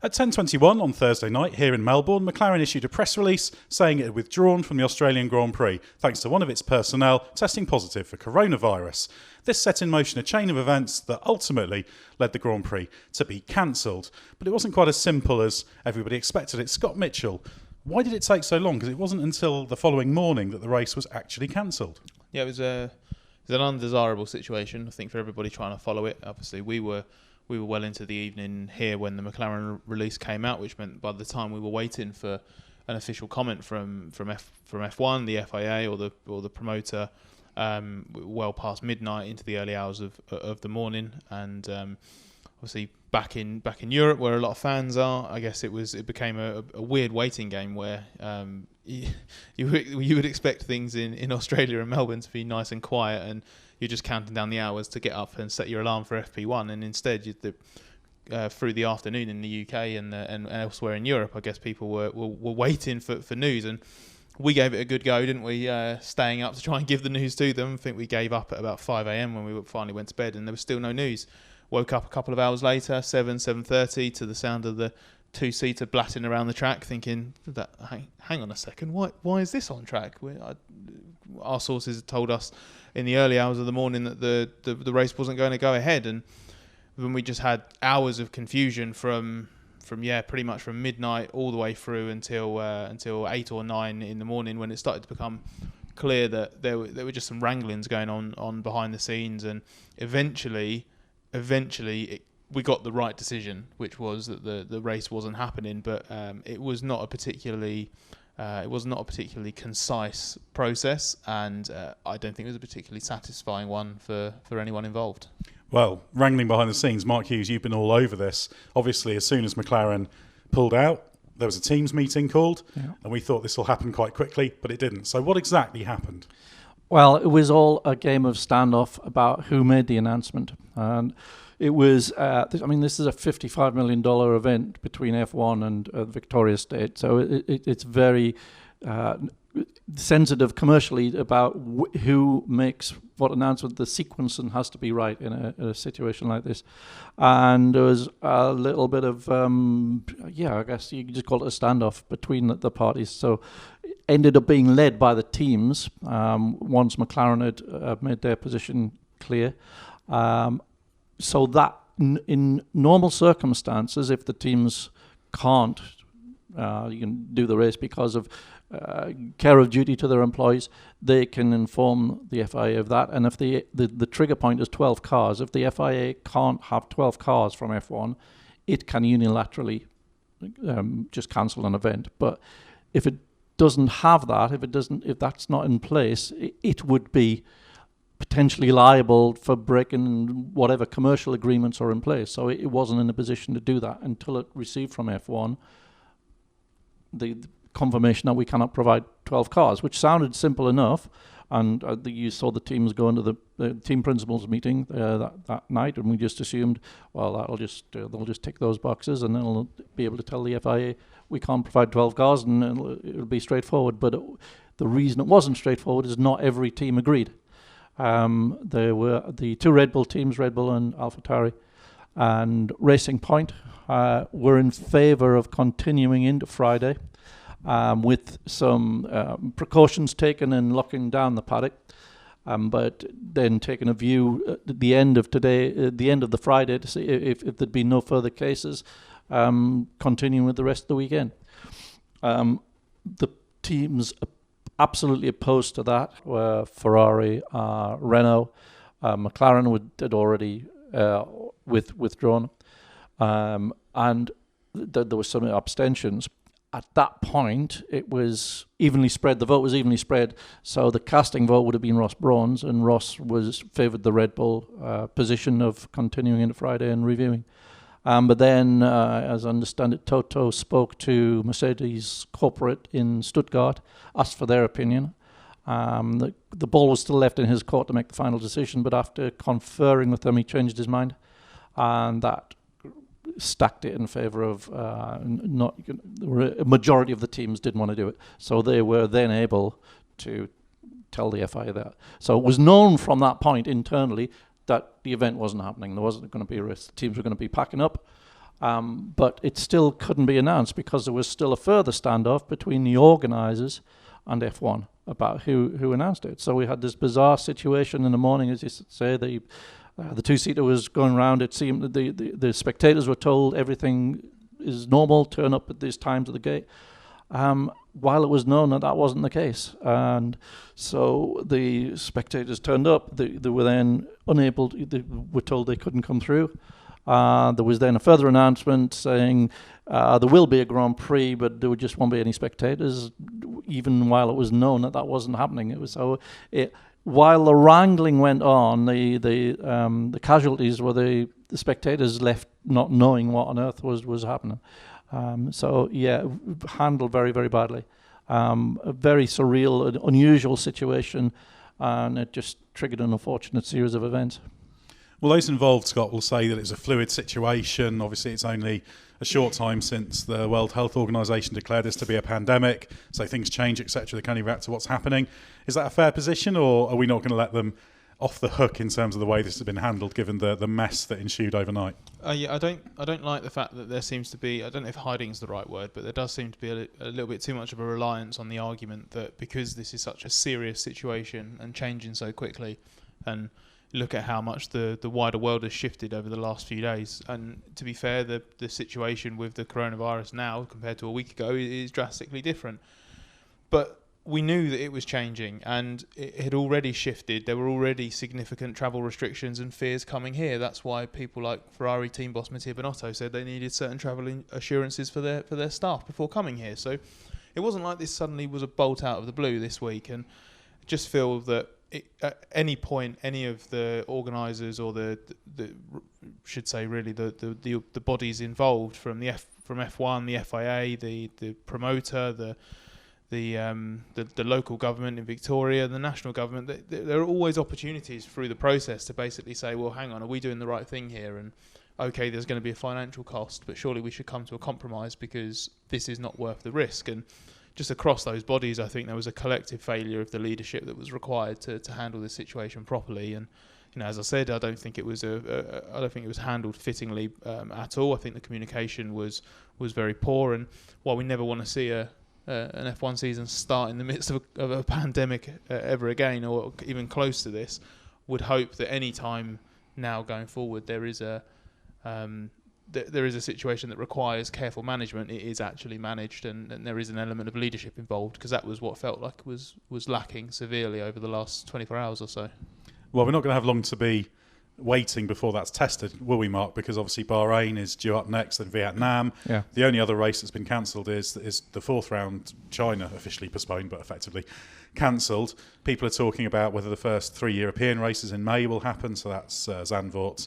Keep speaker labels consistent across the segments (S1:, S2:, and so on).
S1: At 10:21 on Thursday night here in Melbourne, McLaren issued a press release saying it had withdrawn from the Australian Grand Prix thanks to one of its personnel testing positive for coronavirus. This set in motion a chain of events that ultimately led the Grand Prix to be cancelled. But it wasn't quite as simple as everybody expected it. Scott Mitchell, why did it take so long? Because it wasn't until the following morning that the race was actually cancelled.
S2: Yeah, it was an undesirable situation, I think, for everybody trying to follow it. Obviously, we were well into the evening here when the McLaren release came out, which meant by the time we were waiting for an official comment from F1, the FIA or the promoter, well past midnight into the early hours of the morning. And obviously back in Europe, where a lot of fans are, I guess it became a weird waiting game where you would expect things in Australia and Melbourne to be nice and quiet, and you're just counting down the hours to get up and set your alarm for FP1, and instead through the afternoon in the UK and elsewhere in Europe, I guess people were waiting for news, and we gave it a good go, didn't we? Staying up to try and give the news to them. I think we gave up at about 5 a.m. when we finally went to bed, and there was still no news. Woke up a couple of hours later, 7:30, to the sound of the two-seater blatting around the track, thinking, hang on a second, why is this on track? Our sources told us in the early hours of the morning that the race wasn't going to go ahead, and when we just had hours of confusion from pretty much from midnight all the way through until 8 or 9 in the morning, when it started to become clear that there were just some wranglings going on behind the scenes, and eventually we got the right decision, which was that the race wasn't happening. But it was not a particularly concise process, and I don't think it was a particularly satisfying one for anyone involved.
S1: Well, wrangling behind the scenes, Mark Hughes, you've been all over this. Obviously, as soon as McLaren pulled out, there was a teams meeting called, and we thought this will happen quite quickly, but it didn't. So what exactly happened?
S3: Well, it was all a game of standoff about who made the announcement. And it was, this is a $55 million event between F1 and Victoria State. So it's very sensitive commercially about who makes what announcement. The sequencing has to be right in a situation like this. And there was a little bit of, I guess you could just call it a standoff between the parties. So it ended up being led by the teams once McLaren had made their position clear. So that in normal circumstances, if the teams can't you can do the race because of care of duty to their employees, they can inform the FIA of that. And if the trigger point is 12 cars, if the FIA can't have 12 cars from F1, it can unilaterally just cancel an event. But if it doesn't have that, if that's not in place, it would be potentially liable for breaking whatever commercial agreements are in place. So it wasn't in a position to do that until it received from F1 the confirmation that we cannot provide 12 cars, which sounded simple enough. And you saw the teams go into the team principals meeting that night, and we just assumed, well, they'll just tick those boxes, and they'll be able to tell the FIA we can't provide 12 cars, and it'll be straightforward. But the reason it wasn't straightforward is not every team agreed. There were the two Red Bull teams, Red Bull and AlphaTauri, and Racing Point were in favour of continuing into Friday with some precautions taken in locking down the paddock, but then taking a view at the end of the Friday to see if there'd be no further cases, continuing with the rest of the weekend. The teams absolutely opposed to that were Ferrari, Renault, McLaren had already withdrawn, and there were some abstentions. At that point, it was evenly spread. The vote was evenly spread, so the casting vote would have been Ross Brawn's, and Ross favoured the Red Bull position of continuing into Friday and reviewing. But then, as I understand it, Toto spoke to Mercedes corporate in Stuttgart, asked for their opinion. The ball was still left in his court to make the final decision, but after conferring with them, he changed his mind, and that stacked it in favour of a majority of the teams didn't want to do it. So they were then able to tell the FIA that. So it was known from that point internally that the event wasn't happening. There wasn't going to be a race. The teams were going to be packing up, But it still couldn't be announced because there was still a further standoff between the organisers and F1 about who announced it. So we had this bizarre situation in the morning, as you say, the two-seater was going around. It seemed that the spectators were told everything is normal, turn up at this time to the gate, while it was known that that wasn't the case. And so the spectators turned up. They were then unable, they were told they couldn't come through. There was then a further announcement saying there will be a Grand Prix, but there just won't be any spectators, even while it was known that that wasn't happening. It was so. While the wrangling went on, the casualties were the spectators left not knowing what on earth was happening. So yeah, handled very, very badly. A very surreal, unusual situation, and it just triggered an unfortunate series of events.
S1: Well, those involved, Scott, will say that it's a fluid situation. Obviously, it's only a short time since the World Health Organization declared this to be a pandemic, so things change, etc. They can only react to what's happening. Is that a fair position, or are we not going to let them off the hook in terms of the way this has been handled, given the mess that ensued overnight?
S2: Yeah, I don't like the fact that there seems to be, I don't know if hiding is the right word, but there does seem to be a little bit too much of a reliance on the argument that because this is such a serious situation and changing so quickly, and look at how much the wider world has shifted over the last few days. And to be fair, the situation with the coronavirus now compared to a week ago is drastically different. But we knew that it was changing, and it had already shifted. There were already significant travel restrictions and fears coming here. That's why people like Ferrari team boss Mattia Binotto said they needed certain travel assurances for their staff before coming here. So it wasn't like this suddenly was a bolt out of the blue this week. And I just feel that at any point, any of the organisers or the should say really the bodies involved from F1, the FIA, the promoter, the local government in Victoria, the national government, there are always opportunities through the process to basically say, well, hang on, are we doing the right thing here? And okay, there's going to be a financial cost, but surely we should come to a compromise because this is not worth the risk. And just across those bodies, I think there was a collective failure of the leadership that was required to handle this situation properly. And as I said, I don't think it was handled fittingly at all. I think the communication was very poor. And while we never want to see an F1 season start in the midst of a pandemic ever again, or even close to this, would hope that any time now going forward there is a situation that requires careful management. It is actually managed, and there is an element of leadership involved, because that was what felt like was lacking severely over the last 24 hours or so.
S1: Well, we're not going to have long to be waiting before that's tested, will we, Mark? Because obviously Bahrain is due up next, and Vietnam. Yeah. The only other race that's been cancelled is the fourth round. China officially postponed, but effectively cancelled. People are talking about whether the first 3 European races in May will happen. So that's Zandvoort,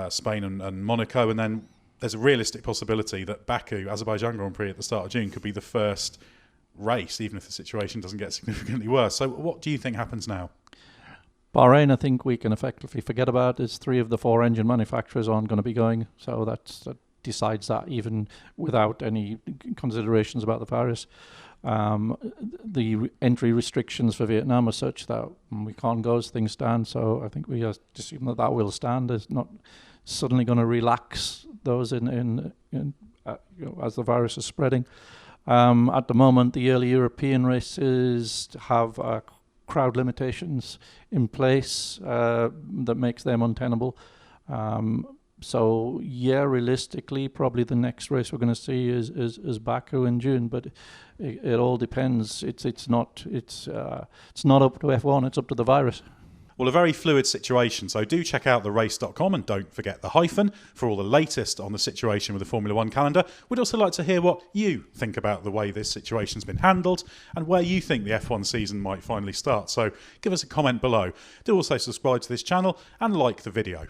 S1: Spain and Monaco. And then there's a realistic possibility that Baku, Azerbaijan Grand Prix at the start of June, could be the first race, even if the situation doesn't get significantly worse. So what do you think happens now?
S3: Bahrain, I think we can effectively forget about. Is 3 of the 4 engine manufacturers aren't going to be going, so that decides that, even without any considerations about the virus. The entry restrictions for Vietnam are such that we can't go as things stand, so I think we have to assume that will stand. It's not suddenly going to relax those as the virus is spreading. At the moment, the early European races have crowd limitations in place that makes them untenable. So realistically, probably the next race we're going to see is Baku in June, but it all depends. It's not up to F1. It's up to the virus.
S1: Well, a very fluid situation, so do check out therace.com and don't forget the hyphen for all the latest on the situation with the Formula One calendar. We'd also like to hear what you think about the way this situation's been handled and where you think the F1 season might finally start. So give us a comment below. Do also subscribe to this channel and like the video.